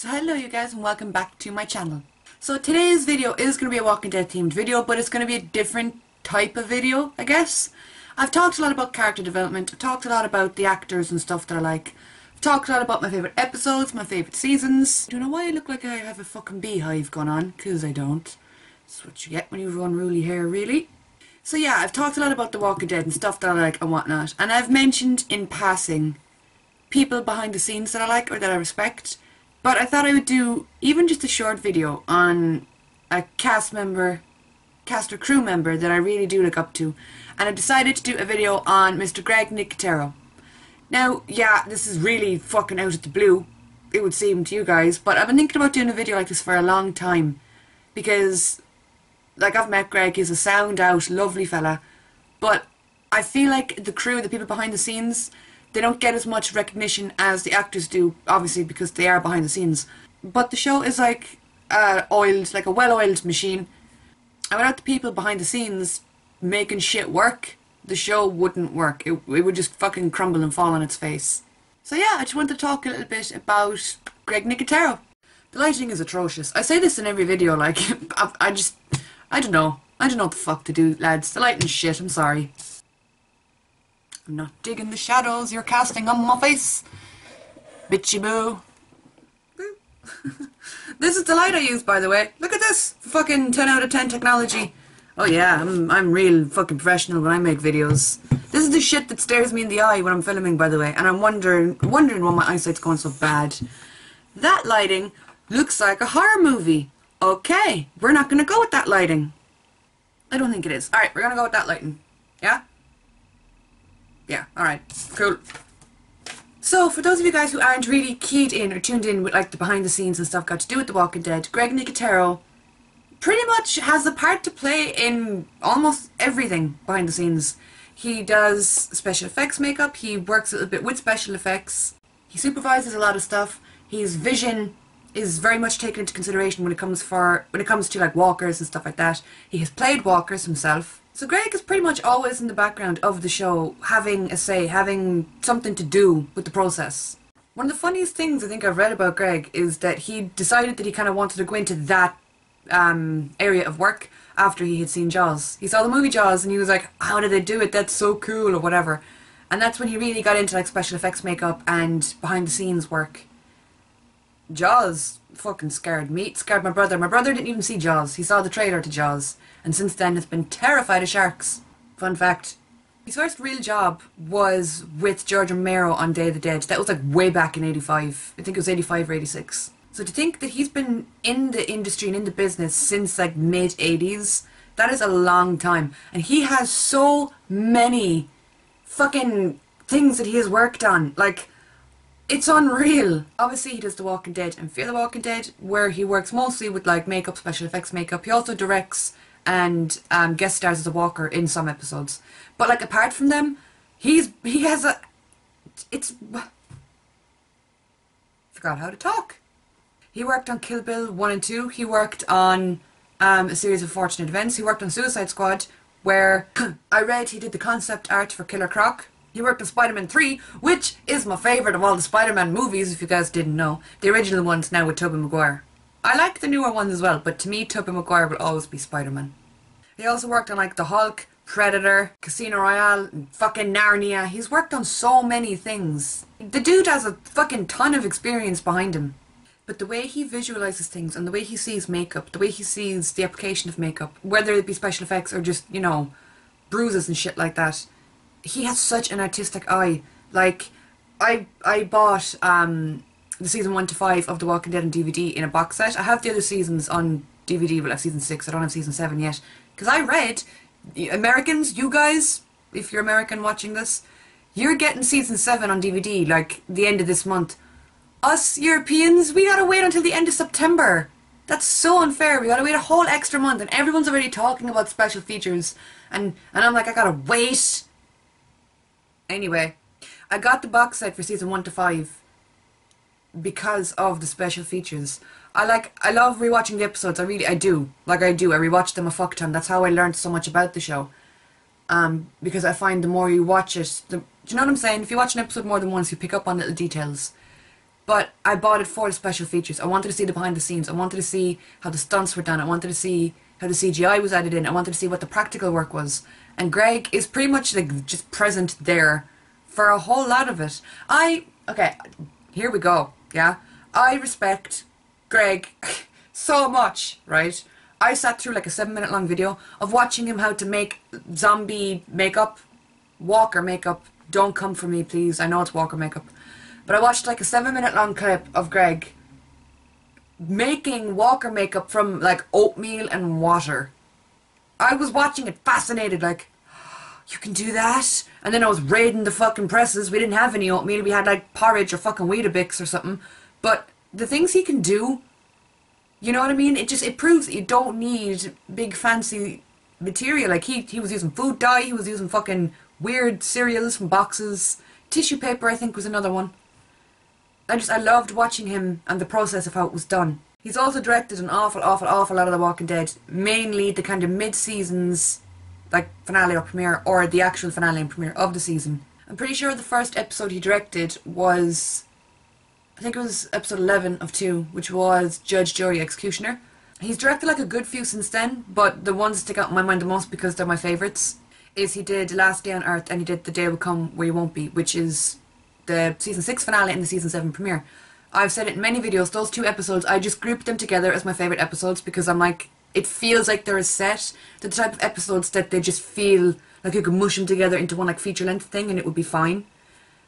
So hello you guys and welcome back to my channel. So today's video is going to be a Walking Dead themed video, but it's going to be a different type of video, I guess. I've talked a lot about character development, I've talked a lot about the actors and stuff that I like. I've talked a lot about my favourite episodes, my favourite seasons. I don't know why I look like I have a fucking beehive going on, because I don't. That's what you get when you have unruly hair, really. So yeah, I've talked a lot about The Walking Dead and stuff that I like and whatnot, and I've mentioned in passing people behind the scenes that I like or that I respect. But I thought I would do even just a short video on a cast or crew member that I really do look up to. And I decided to do a video on Mr. Greg Nicotero. Now, yeah, this is really fucking out of the blue, it would seem to you guys, but I've been thinking about doing a video like this for a long time. Because, like, I've met Greg, he's a sound out, lovely fella. But I feel like the crew, the people behind the scenes, they don't get as much recognition as the actors do, obviously, because they are behind the scenes. But the show is like a well-oiled machine. And without the people behind the scenes making shit work, the show wouldn't work. It would just fucking crumble and fall on its face. So yeah, I just wanted to talk a little bit about Greg Nicotero. The lighting is atrocious. I say this in every video, like, I don't know. I don't know what the fuck to do, lads. The lighting's shit, I'm sorry. I'm not digging the shadows you're casting on my face, bitchy boo. This is the light I use, by the way. Look at this, fucking 10 out of 10 technology. Oh yeah, I'm real fucking professional when I make videos. This is the shit that stares me in the eye when I'm filming, by the way, and I'm wondering why my eyesight's going so bad. That lighting looks like a horror movie. Okay, we're not gonna go with that lighting. I don't think it is. Alright, we're gonna go with that lighting. Yeah? Yeah, alright, cool. So, for those of you guys who aren't really keyed in or tuned in with like the behind the scenes and stuff got to do with The Walking Dead, Greg Nicotero pretty much has a part to play in almost everything behind the scenes. He does special effects makeup, he works a little bit with special effects, he supervises a lot of stuff, his vision is very much taken into consideration when it comes to like walkers and stuff like that. He has played walkers himself. So Greg is pretty much always in the background of the show, having a say, having something to do with the process. One of the funniest things I think I've read about Greg is that he decided that he kind of wanted to go into that area of work after he had seen Jaws. He saw the movie Jaws and he was like, how did they do it? That's so cool, or whatever. And that's when he really got into like special effects makeup and behind the scenes work. Jaws fucking scared me. It scared my brother. My brother didn't even see Jaws. He saw the trailer to Jaws. And since then has been terrified of sharks. Fun fact. His first real job was with George Romero on Day of the Dead. That was like way back in 85. I think it was 85 or 86. So to think that he's been in the industry and in the business since like mid-80s, that is a long time. And he has so many fucking things that he has worked on. Like, it's unreal. Obviously he does The Walking Dead and Fear the Walking Dead, where he works mostly with like makeup, special effects makeup. He also directs and guest stars as a walker in some episodes. But like apart from them, he has a... Forgot how to talk. He worked on Kill Bill 1 and 2. He worked on a series of Fortunate Events. He worked on Suicide Squad, where I read he did the concept art for Killer Croc. He worked on Spider-Man 3, which is my favourite of all the Spider-Man movies, if you guys didn't know. The original ones now with Tobey Maguire. I like the newer ones as well, but to me, Tobey Maguire will always be Spider-Man. He also worked on like The Hulk, Predator, Casino Royale, and fucking Narnia. He's worked on so many things. The dude has a fucking ton of experience behind him. But the way he visualises things and the way he sees makeup, the way he sees the application of makeup, whether it be special effects or just, you know, bruises and shit like that, he has such an artistic eye. Like, I bought the season 1 to 5 of The Walking Dead on DVD in a box set. I have the other seasons on DVD, but I have season 6. I don't have season 7 yet. Because I read, Americans, you guys, if you're American watching this, you're getting season 7 on DVD, like, the end of this month. Us Europeans, we gotta wait until the end of September. That's so unfair. We gotta wait a whole extra month, and everyone's already talking about special features. And I'm like, I gotta wait. Anyway, I got the box set for season 1 to 5 because of the special features. I love rewatching the episodes. I do. I rewatch them a fuck ton. That's how I learned so much about the show. Because I find the more you watch it, do you know what I'm saying? If you watch an episode more than once, you pick up on little details. But I bought it for the special features. I wanted to see the behind the scenes. I wanted to see how the stunts were done. I wanted to see how the CGI was added in. I wanted to see what the practical work was. And Greg is pretty much like just present there for a whole lot of it. Okay, here we go, yeah? I respect Greg so much, right? I sat through like a 7-minute long video of watching him how to make zombie makeup, walker makeup. Don't come for me, please. I know it's walker makeup. But I watched like a 7-minute long clip of Greg making walker makeup from like oatmeal and water. I was watching it fascinated, like, you can do that? And then I was raiding the fucking presses. We didn't have any oatmeal. We had like porridge or fucking Weetabix or something. But the things he can do, you know what I mean? It proves that you don't need big fancy material. Like he was using food dye. He was using fucking weird cereals from boxes. Tissue paper, I think, was another one. I loved watching him and the process of how it was done. He's also directed an awful lot of The Walking Dead. Mainly the kind of mid-seasons, like finale or premiere, or the actual finale and premiere of the season. I'm pretty sure the first episode he directed was, I think it was episode 11 of 2, which was Judge, Jury, Executioner. He's directed like a good few since then, but the ones that stick out in my mind the most because they're my favourites is he did Last Day on Earth and he did The Day Will Come Where You Won't Be, which is the season 6 finale and the season 7 premiere. I've said it in many videos, those 2 episodes, I just grouped them together as my favourite episodes because I'm like, it feels like they're a set. They're the type of episodes that they just feel like you could mush them together into one like feature-length thing and it would be fine.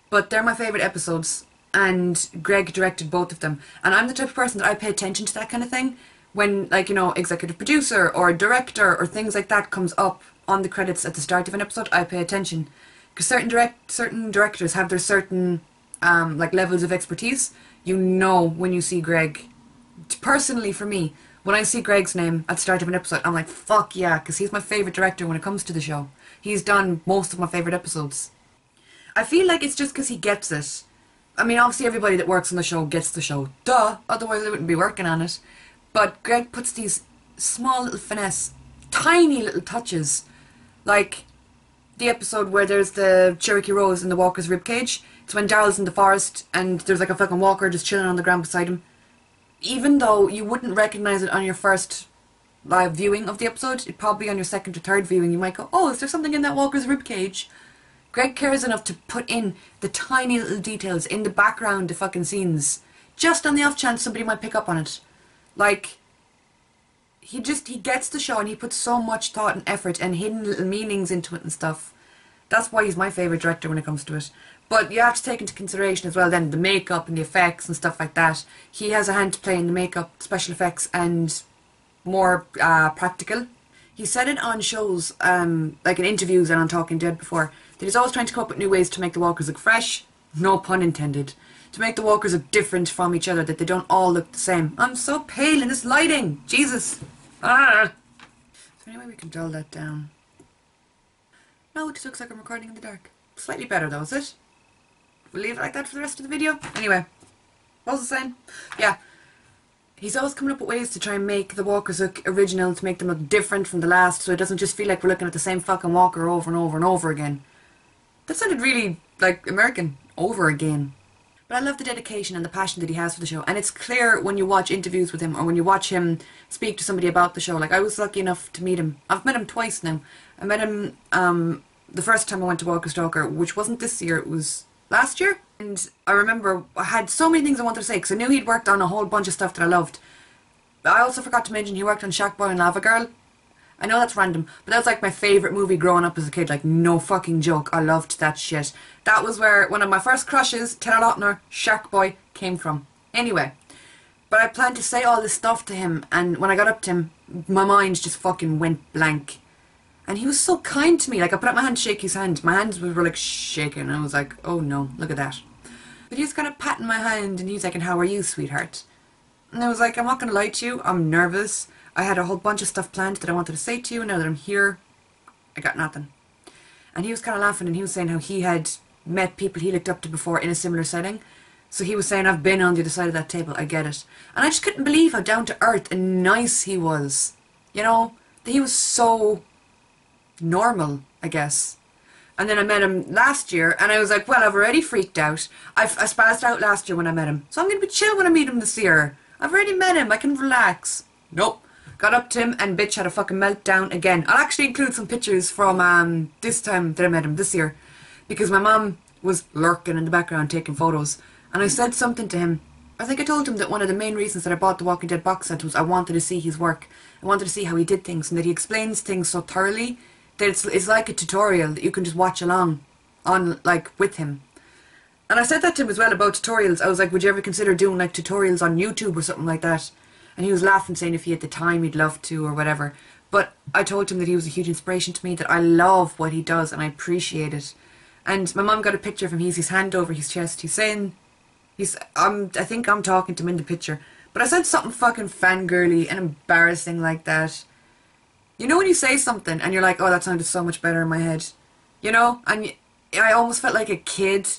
But they're my favourite episodes and Greg directed both of them. And I'm the type of person that I pay attention to that kind of thing when, like, you know, executive producer or director or things like that comes up on the credits at the start of an episode. I pay attention. Because certain directors have their certain like levels of expertise. You know when you see Greg. Personally, for me, when I see Greg's name at the start of an episode, I'm like, fuck yeah, because he's my favourite director when it comes to the show. He's done most of my favourite episodes. I feel like it's just because he gets it. I mean, obviously everybody that works on the show gets the show. Duh! Otherwise they wouldn't be working on it. But Greg puts these small little finesse, tiny little touches. Like the episode where there's the Cherokee Rose in the walker's ribcage. It's when Daryl's in the forest and there's like a fucking walker just chilling on the ground beside him. Even though you wouldn't recognise it on your first live viewing of the episode, it'd probably on your second or third viewing you might go, oh, is there something in that walker's ribcage? Greg cares enough to put in the tiny little details in the background of fucking scenes, just on the off chance somebody might pick up on it. Like, he gets the show and he puts so much thought and effort and hidden little meanings into it and stuff. That's why he's my favourite director when it comes to it. But you have to take into consideration as well then the makeup and the effects and stuff like that. He has a hand to play in the makeup, special effects and more practical. He said it on shows, like in interviews and on Talking Dead before, that he's always trying to come up with new ways to make the walkers look fresh, no pun intended. To make the walkers look different from each other, that they don't all look the same. I'm so pale in this lighting! Jesus! Ah! So anyway, we can dull that down. No, it just looks like I'm recording in the dark. Slightly better though, is it? We'll leave it like that for the rest of the video. Anyway, what was I saying? Yeah. He's always coming up with ways to try and make the walkers look original, to make them look different from the last, so it doesn't just feel like we're looking at the same fucking walker over and over and over again. That sounded really, like, American. Over again. But I love the dedication and the passion that he has for the show, and it's clear when you watch interviews with him or when you watch him speak to somebody about the show. Like, I was lucky enough to meet him. I've met him twice now. I met him the first time I went to Walker Stalker, which wasn't this year, it was last year. And I remember I had so many things I wanted to say because I knew he'd worked on a whole bunch of stuff that I loved. But I also forgot to mention he worked on Shark Boy and Lava Girl. I know that's random, but that was like my favourite movie growing up as a kid, like no fucking joke. I loved that shit. That was where one of my first crushes, Taylor Lautner, Shark Boy, came from. Anyway, but I planned to say all this stuff to him, and when I got up to him, my mind just fucking went blank. And he was so kind to me. Like, I put out my hand to shake his hand. My hands were like shaking. I was like, oh no, look at that. But he was kind of patting my hand and he was like, and how are you, sweetheart? And I was like, I'm not going to lie to you. I'm nervous. I had a whole bunch of stuff planned that I wanted to say to you. And now that I'm here, I got nothing. And he was kind of laughing and he was saying how he had met people he looked up to before in a similar setting. So he was saying, I've been on the other side of that table. I get it. And I just couldn't believe how down to earth and nice he was. You know, that he was so normal, I guess. And then I met him last year, and I was like, well, I've already freaked out. I spazzed out last year when I met him, so I'm going to be chill when I meet him this year. I've already met him, I can relax. Nope. Got up to him, and bitch had a fucking meltdown again. I'll actually include some pictures from this time that I met him, this year. Because my mum was lurking in the background taking photos. And I said something to him. I think I told him that one of the main reasons that I bought the Walking Dead box set was I wanted to see his work. I wanted to see how he did things, and that he explains things so thoroughly that it's like a tutorial that you can just watch along on, like, with him. And I said that to him as well about tutorials. I was like, would you ever consider doing like tutorials on YouTube or something like that? And he was laughing, saying if he had the time he'd love to or whatever. But I told him that he was a huge inspiration to me, that I love what he does and I appreciate it. And my mum got a picture of him. He's his hand over his chest. He's saying, I think I'm talking to him in the picture. But I said something fucking fangirly and embarrassing like that. You know when you say something and you're like, oh, that sounded so much better in my head. You know? And I almost felt like a kid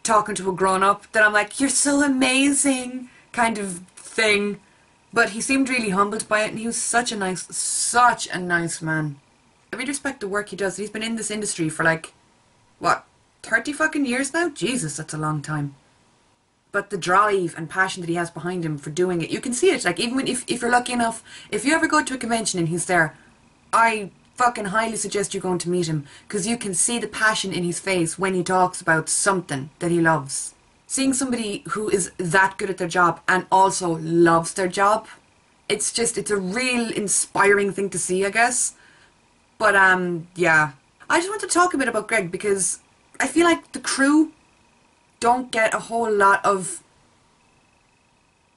talking to a grown-up. That I'm like, you're so amazing kind of thing. But he seemed really humbled by it, and he was such a nice man. I really respect the work he does. He's been in this industry for like, what, 30 fucking years now? Jesus, that's a long time. But the drive and passion that he has behind him for doing it, you can see it. Like, even when, if you're lucky enough, if you ever go to a convention and he's there, I fucking highly suggest you going to meet him, because you can see the passion in his face when he talks about something that he loves. Seeing somebody who is that good at their job and also loves their job, it's a real inspiring thing to see, I guess. But yeah, I just want to talk a bit about Greg, because I feel like the crew don't get a whole lot of,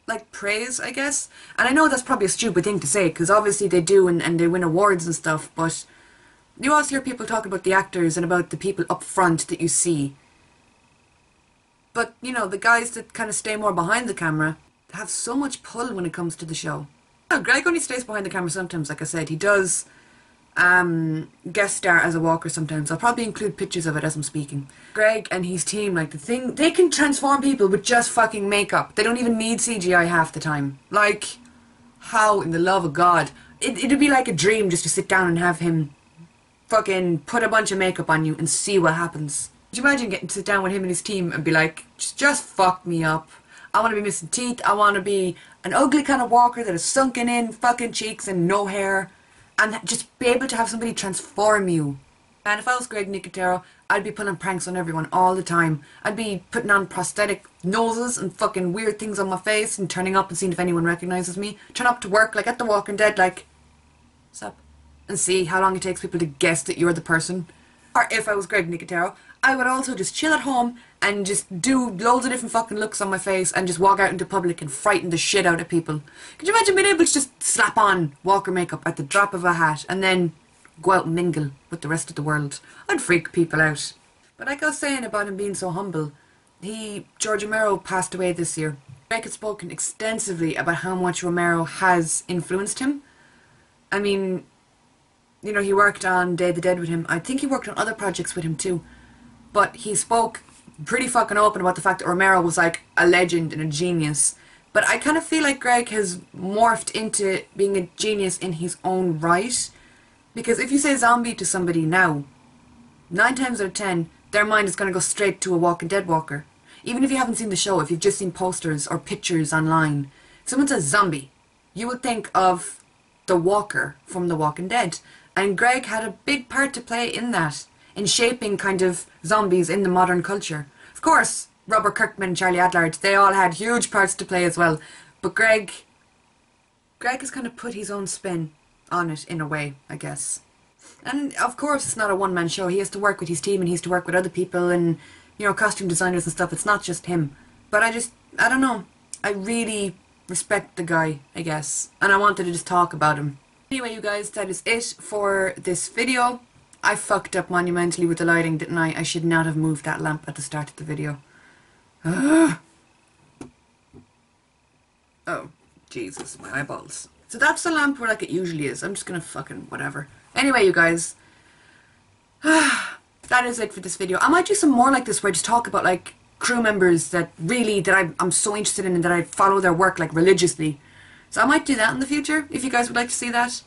like, praise, I guess. And I know that's probably a stupid thing to say, because obviously they do, and they win awards and stuff, but you also hear people talk about the actors and about the people up front that you see. But, you know, the guys that kind of stay more behind the camera have so much pull when it comes to the show. Yeah, Greg only stays behind the camera sometimes, like I said. He does guest star as a walker sometimes. I'll probably include pictures of it as I'm speaking. Greg and his team, like, the thing, they can transform people with just fucking makeup. They don't even need CGI half the time. Like, how in the love of God? It'd be like a dream just to sit down and have him fucking put a bunch of makeup on you and see what happens. Could you imagine getting to sit down with him and his team and be like, just fuck me up. I want to be missing teeth. I want to be an ugly kind of walker that has sunken in fucking cheeks and no hair. And just be able to have somebody transform you. And if I was Greg Nicotero, I'd be pulling pranks on everyone all the time. I'd be putting on prosthetic noses and fucking weird things on my face and turning up and seeing if anyone recognises me. Turn up to work, like at The Walking Dead, like, what's up? And see how long it takes people to guess that you're the person. Or if I was Greg Nicotero, I would also just chill at home and just do loads of different fucking looks on my face and just walk out into public and frighten the shit out of people. Could you imagine being able to just slap on walker makeup at the drop of a hat and then go out and mingle with the rest of the world? I'd freak people out. But like I was saying about him being so humble, George Romero passed away this year. Greg had spoken extensively about how much Romero has influenced him. I mean, you know, he worked on Day of the Dead with him. I think he worked on other projects with him too. But he spoke pretty fucking open about the fact that Romero was like a legend and a genius. But I kind of feel like Greg has morphed into being a genius in his own right. Because if you say zombie to somebody now, 9 times out of 10, their mind is going to go straight to a Walking Dead walker. Even if you haven't seen the show, if you've just seen posters or pictures online, if someone says zombie, you would think of the walker from The Walking Dead. And Greg had a big part to play in that, in shaping kind of zombies in the modern culture. Of course, Robert Kirkman and Charlie Adlard, they all had huge parts to play as well. But Greg has kind of put his own spin on it in a way, I guess. And of course it's not a one-man show. He has to work with his team and he has to work with other people and, you know, costume designers and stuff. It's not just him. But I don't know. I really respect the guy, I guess. And I wanted to just talk about him. Anyway, you guys, that is it for this video. I fucked up monumentally with the lighting, didn't I? I should not have moved that lamp at the start of the video. Ugh. Oh, Jesus, my eyeballs. So that's the lamp where like it usually is. I'm just gonna fucking whatever. Anyway, you guys. That is it for this video. I might do some more like this where I just talk about like crew members that I'm so interested in and that I follow their work like religiously. So I might do that in the future if you guys would like to see that.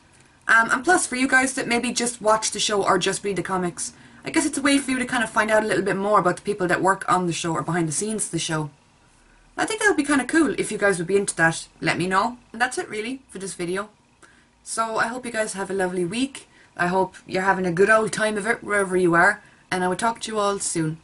And plus for you guys that maybe just watch the show or just read the comics, I guess it's a way for you to kind of find out a little bit more about the people that work on the show or behind the scenes of the show. I think that would be kind of cool. If you guys would be into that, let me know. And that's it really for this video. So I hope you guys have a lovely week. I hope you're having a good old time of it wherever you are. And I will talk to you all soon.